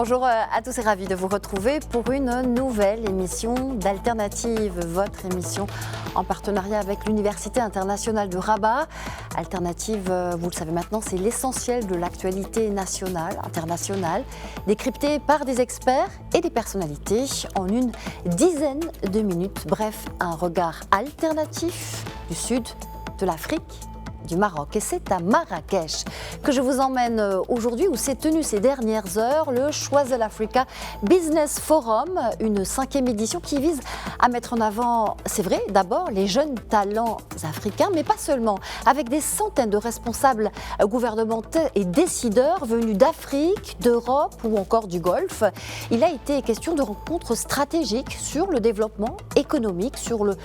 Bonjour à tous et ravi de vous retrouver pour une nouvelle émission d'Alternative, votre émission en partenariat avec l'Université internationale de Rabat. Alternative, vous le savez maintenant, c'est l'essentiel de l'actualité nationale, internationale, décryptée par des experts et des personnalités en une dizaine de minutes. Bref, un regard alternatif du sud de l'Afrique, du Maroc. Et c'est à Marrakech que je vous emmène aujourd'hui, où s'est tenu ces dernières heures le Choiseul Africa Business Forum, une 5e édition qui vise à mettre en avant, c'est vrai, d'abord les jeunes talents africains, mais pas seulement, avec des centaines de responsables gouvernementaux et décideurs venus d'Afrique, d'Europe ou encore du Golfe. Il a été question de rencontres stratégiques sur le développement économique sur le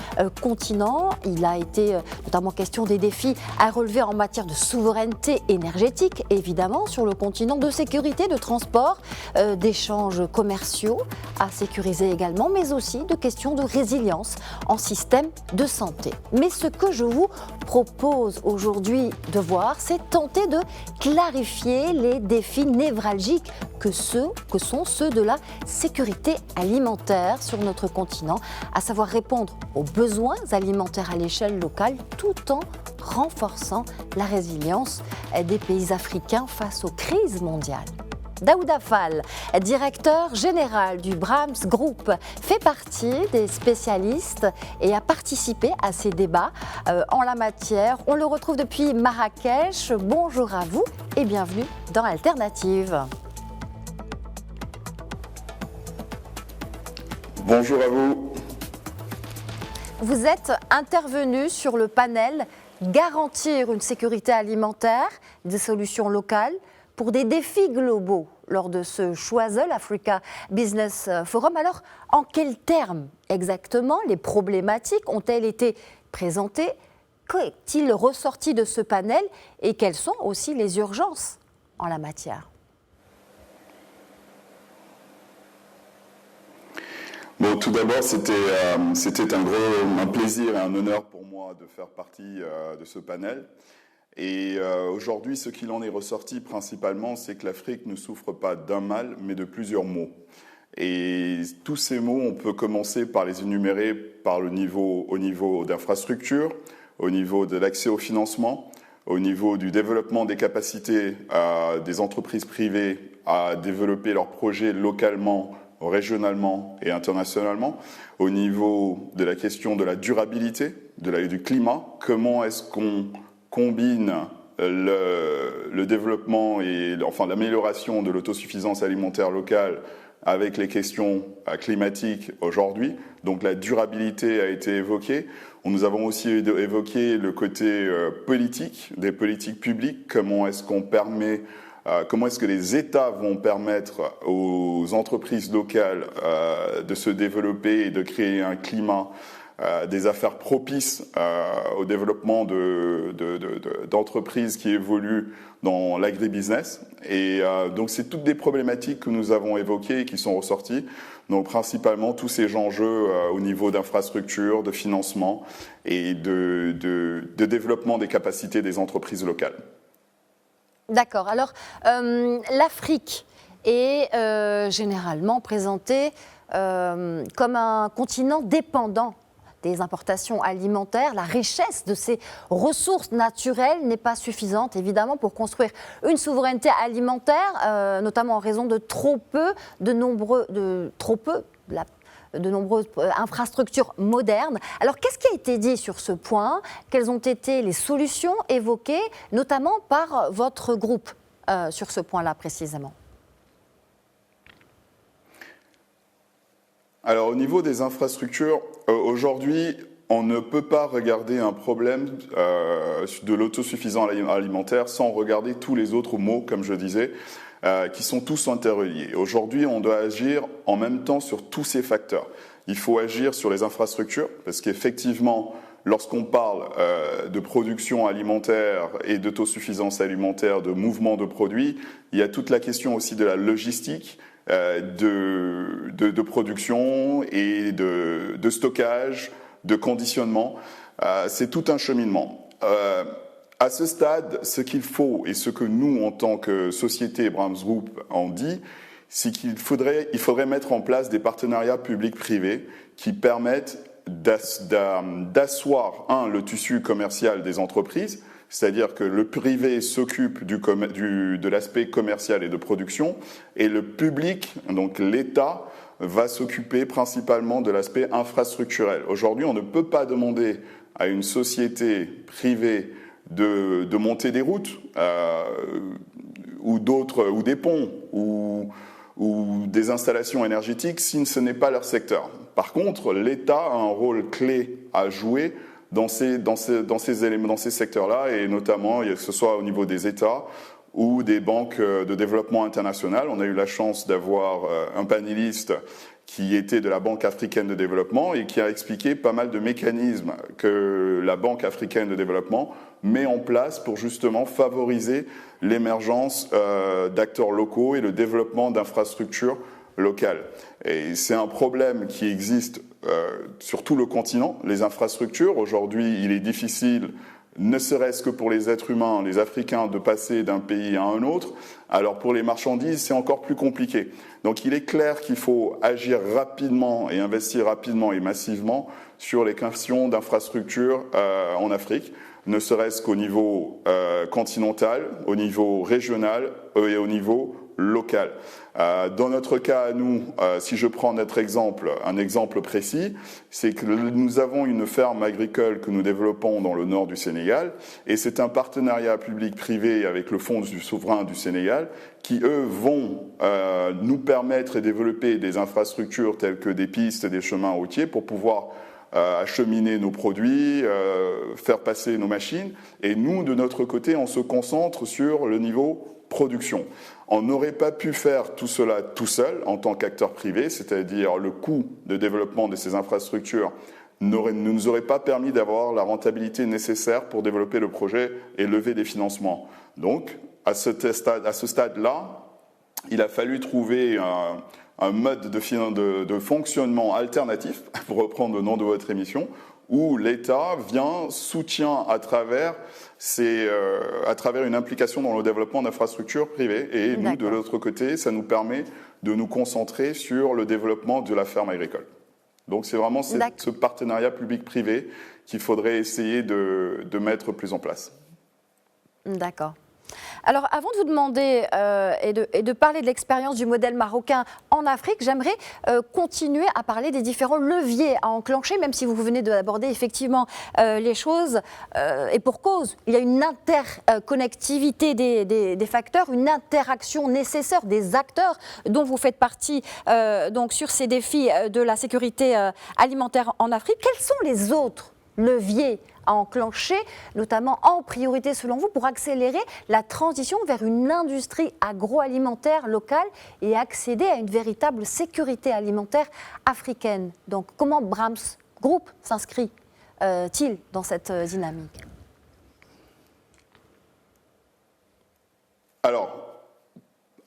continent. Il a été notamment question des défis à relever en matière de souveraineté énergétique, évidemment, sur le continent, de sécurité, de transport, d'échanges commerciaux à sécuriser également, mais aussi de questions de résilience en système de santé. Mais ce que je vous propose aujourd'hui de voir, c'est tenter de clarifier les défis névralgiques que sont ceux de la sécurité alimentaire sur notre continent, à savoir répondre aux besoins alimentaires à l'échelle locale tout en renforçant la résilience des pays africains face aux crises mondiales. Daouda Fall, directeur général du Brahms Group, fait partie des spécialistes et a participé à ces débats en la matière. On le retrouve depuis Marrakech. Bonjour à vous et bienvenue dans Alternative. Bonjour à vous. Vous êtes intervenu sur le panel Garantir une sécurité alimentaire, des solutions locales pour des défis globaux lors de ce Choiseul Africa Business Forum. Alors, en quels termes exactement les problématiques ont-elles été présentées? Qu'est-il ressorti de ce panel et quelles sont aussi les urgences en la matière? Bon, tout d'abord, c'était un plaisir et un honneur pour moi de faire partie de ce panel. Et aujourd'hui, ce qu'il en est ressorti principalement, c'est que l'Afrique ne souffre pas d'un mal, mais de plusieurs maux. Et tous ces maux, on peut commencer par les énumérer au niveau d'infrastructures, au niveau de l'accès au financement, au niveau du développement des capacités des entreprises privées à développer leurs projets localement, régionalement et internationalement, au niveau de la question de la durabilité, du climat, comment est-ce qu'on combine le développement et l'amélioration de l'autosuffisance alimentaire locale avec les questions climatiques aujourd'hui. Donc la durabilité a été évoquée. Nous avons aussi évoqué le côté politique, des politiques publiques, comment est-ce que les États vont permettre aux entreprises locales de se développer et de créer un climat des affaires propices au développement d'entreprises qui évoluent dans l'agribusiness. Et donc, c'est toutes des problématiques que nous avons évoquées et qui sont ressorties. Donc, principalement, tous ces enjeux au niveau d'infrastructure, de financement et de développement des capacités des entreprises locales. D'accord. Alors, l'Afrique est généralement présentée comme un continent dépendant des importations alimentaires. La richesse de ses ressources naturelles n'est pas suffisante, évidemment, pour construire une souveraineté alimentaire, notamment en raison de de nombreuses infrastructures modernes. Alors, qu'est-ce qui a été dit sur ce point? Quelles ont été les solutions évoquées, notamment par votre groupe, sur ce point-là précisément? Alors, au niveau des infrastructures, aujourd'hui, on ne peut pas regarder un problème de l'autosuffisance alimentaire sans regarder tous les autres maux, comme je disais, qui sont tous interreliés. Aujourd'hui, on doit agir en même temps sur tous ces facteurs. Il faut agir sur les infrastructures, parce qu'effectivement, lorsqu'on parle de production alimentaire et d'autosuffisance alimentaire, de mouvement de produits, il y a toute la question aussi de la logistique, de production et de stockage, de conditionnement. C'est tout un cheminement. À ce stade, ce qu'il faut et ce que nous, en tant que société Brahms Group, en dit, c'est qu'il faudrait mettre en place des partenariats publics-privés qui permettent d'asseoir, le tissu commercial des entreprises, c'est-à-dire que le privé s'occupe de l'aspect commercial et de production, et le public, donc l'État, va s'occuper principalement de l'aspect infrastructurel. Aujourd'hui, on ne peut pas demander à une société privée de monter des routes ou des ponts ou des installations énergétiques si ce n'est pas leur secteur. Par contre, l'État a un rôle clé à jouer dans ces secteurs-là, et notamment, que ce soit au niveau des États ou des banques de développement international. On a eu la chance d'avoir un panéliste qui était de la Banque africaine de développement et qui a expliqué pas mal de mécanismes que la Banque africaine de développement met en place pour justement favoriser l'émergence d'acteurs locaux et le développement d'infrastructures locales. Et c'est un problème qui existe sur tout le continent, les infrastructures. Aujourd'hui, il est difficile, ne serait-ce que pour les êtres humains, les Africains, de passer d'un pays à un autre. Alors pour les marchandises, c'est encore plus compliqué. Donc il est clair qu'il faut agir rapidement et investir rapidement et massivement sur les questions d'infrastructures en Afrique, ne serait-ce qu'au niveau continental, au niveau régional et au niveau local. Dans notre cas, nous, si je prends notre exemple, un exemple précis, c'est que nous avons une ferme agricole que nous développons dans le nord du Sénégal, et c'est un partenariat public-privé avec le Fonds souverain du Sénégal qui, eux, vont nous permettre de développer des infrastructures telles que des pistes, des chemins routiers pour pouvoir acheminer nos produits, faire passer nos machines. Et nous, de notre côté, on se concentre sur le niveau production. On n'aurait pas pu faire tout cela tout seul en tant qu'acteur privé, c'est-à-dire le coût de développement de ces infrastructures ne nous aurait pas permis d'avoir la rentabilité nécessaire pour développer le projet et lever des financements. Donc, à ce stade-là, il a fallu trouver un mode de fonctionnement alternatif, pour reprendre le nom de votre émission, où l'État soutient à travers une implication dans le développement d'infrastructures privées. Et nous, de l'autre côté, ça nous permet de nous concentrer sur le développement de la ferme agricole. Donc c'est vraiment ce partenariat public-privé qu'il faudrait essayer de mettre plus en place. D'accord. Alors, avant de vous demander et de parler de l'expérience du modèle marocain en Afrique, j'aimerais continuer à parler des différents leviers à enclencher, même si vous venez d'aborder effectivement les choses. Et pour cause, il y a une interconnectivité des facteurs, une interaction nécessaire des acteurs dont vous faites partie donc sur ces défis de la sécurité alimentaire en Afrique. Quels sont les autres leviers à enclencher, notamment en priorité selon vous, pour accélérer la transition vers une industrie agroalimentaire locale et accéder à une véritable sécurité alimentaire africaine? Donc comment Brahms Group s'inscrit-il dans cette dynamique? Alors,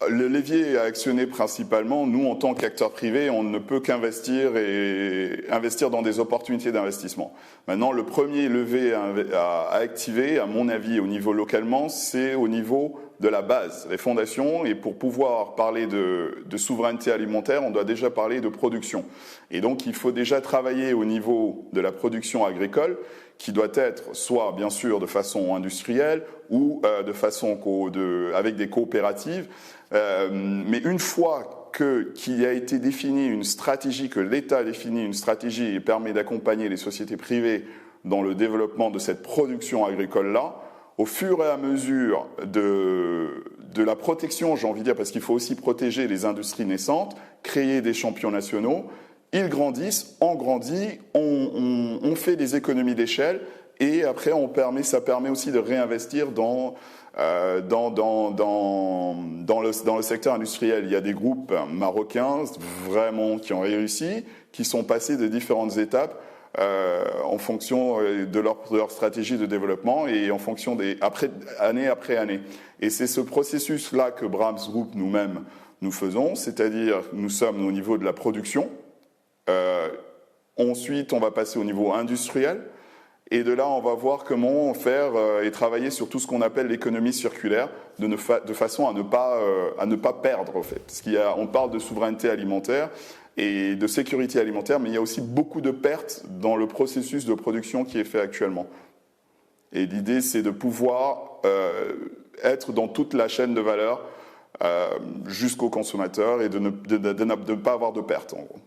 le levier à actionner principalement, nous en tant qu'acteurs privés, on ne peut qu'investir et investir dans des opportunités d'investissement. Maintenant, le premier levier à activer, à mon avis, au niveau localement, c'est au niveau de la base, les fondations. Et pour pouvoir parler de souveraineté alimentaire, on doit déjà parler de production. Et donc, il faut déjà travailler au niveau de la production agricole, qui doit être soit bien sûr de façon industrielle ou de façon avec des coopératives. Mais une fois qu'il a été défini une stratégie, que l'État a défini une stratégie et permet d'accompagner les sociétés privées dans le développement de cette production agricole-là, au fur et à mesure de la protection, j'ai envie de dire, parce qu'il faut aussi protéger les industries naissantes, créer des champions nationaux, ils grandissent, on grandit, on fait des économies d'échelle et après ça permet aussi de réinvestir dans le secteur industriel. Il y a des groupes marocains vraiment qui ont réussi, qui sont passés de différentes étapes en fonction de leur stratégie de développement et en fonction année après année. Et c'est ce processus-là que Brahms Group nous-mêmes nous faisons, c'est-à-dire nous sommes au niveau de la production. Ensuite, on va passer au niveau industriel. Et de là, on va voir comment faire et travailler sur tout ce qu'on appelle l'économie circulaire, de façon à ne pas perdre, en fait. Parce on parle de souveraineté alimentaire et de sécurité alimentaire, mais il y a aussi beaucoup de pertes dans le processus de production qui est fait actuellement. Et l'idée, c'est de pouvoir être dans toute la chaîne de valeur jusqu'au consommateur et de ne pas avoir de pertes, en gros.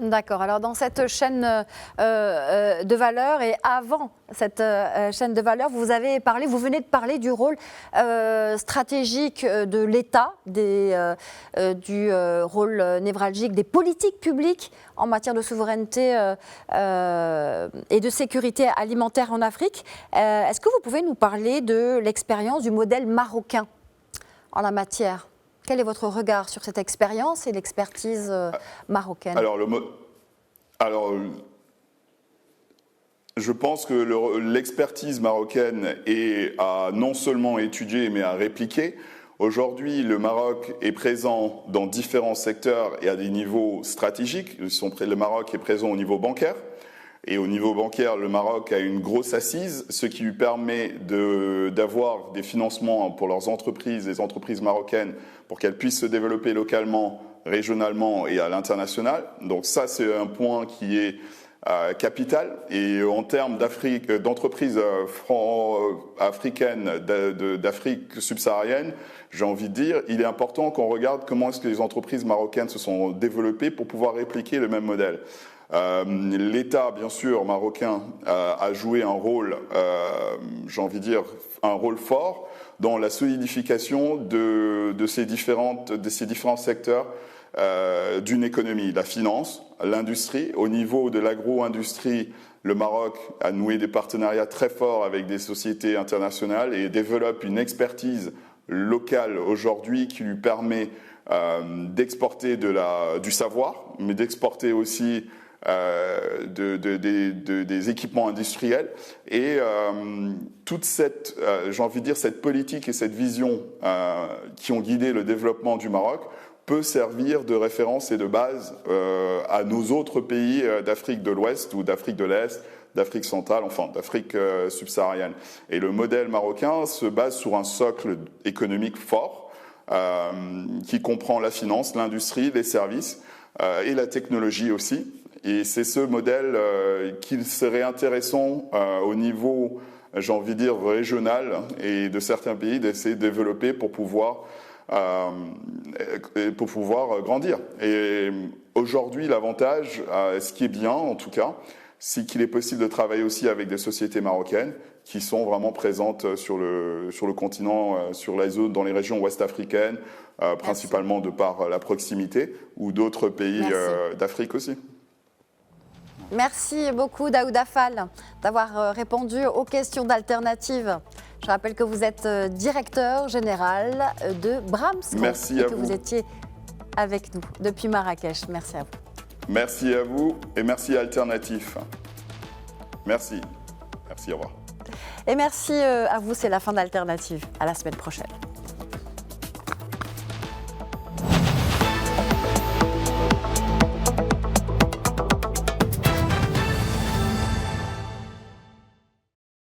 D'accord. Alors dans cette chaîne de valeur et avant cette chaîne de valeur, vous venez de parler du rôle stratégique de l'État, du rôle névralgique des politiques publiques en matière de souveraineté et de sécurité alimentaire en Afrique. Est-ce que vous pouvez nous parler de l'expérience du modèle marocain en la matière ? Quel est votre regard sur cette expérience et l'expertise marocaine ? Alors, je pense que l'expertise marocaine est à non seulement étudier, mais à répliquer. Aujourd'hui, le Maroc est présent dans différents secteurs et à des niveaux stratégiques. Le Maroc est présent au niveau bancaire. Et au niveau bancaire, le Maroc a une grosse assise, ce qui lui permet d'avoir des financements pour leurs entreprises, les entreprises marocaines, pour qu'elles puissent se développer localement, régionalement et à l'international. Donc ça, c'est un point qui est capital. Et en termes d'entreprises africaines, d'Afrique subsaharienne, j'ai envie de dire, il est important qu'on regarde comment est-ce que les entreprises marocaines se sont développées pour pouvoir répliquer le même modèle. L'État, bien sûr, marocain a joué un rôle, j'ai envie de dire, un rôle fort dans la solidification de ces différents secteurs d'une économie, la finance, l'industrie. Au niveau de l'agro-industrie, le Maroc a noué des partenariats très forts avec des sociétés internationales et développe une expertise locale aujourd'hui qui lui permet d'exporter du savoir, mais d'exporter aussi des équipements industriels et toute cette, j'ai envie de dire, cette politique et cette vision qui ont guidé le développement du Maroc peut servir de référence et de base à nos autres pays d'Afrique de l'Ouest ou d'Afrique de l'Est, d'Afrique centrale, enfin d'Afrique subsaharienne. Et le modèle marocain se base sur un socle économique fort qui comprend la finance, l'industrie, les services et la technologie aussi. Et c'est ce modèle qu'il serait intéressant au niveau, j'ai envie de dire, régional et de certains pays d'essayer de développer pour pouvoir grandir. Et aujourd'hui, l'avantage, ce qui est bien en tout cas, c'est qu'il est possible de travailler aussi avec des sociétés marocaines qui sont vraiment présentes sur le continent, dans les régions ouest-africaines, principalement de par la proximité, ou d'autres pays d'Afrique aussi. Merci beaucoup Daouda Fall d'avoir répondu aux questions d'Alternative. Je rappelle que vous êtes directeur général de Bramsco. Merci à vous. Et que vous étiez avec nous depuis Marrakech. Merci à vous. Merci à vous et merci à Alternative. Merci. Merci, au revoir. Et merci à vous, c'est la fin d'Alternative. À la semaine prochaine.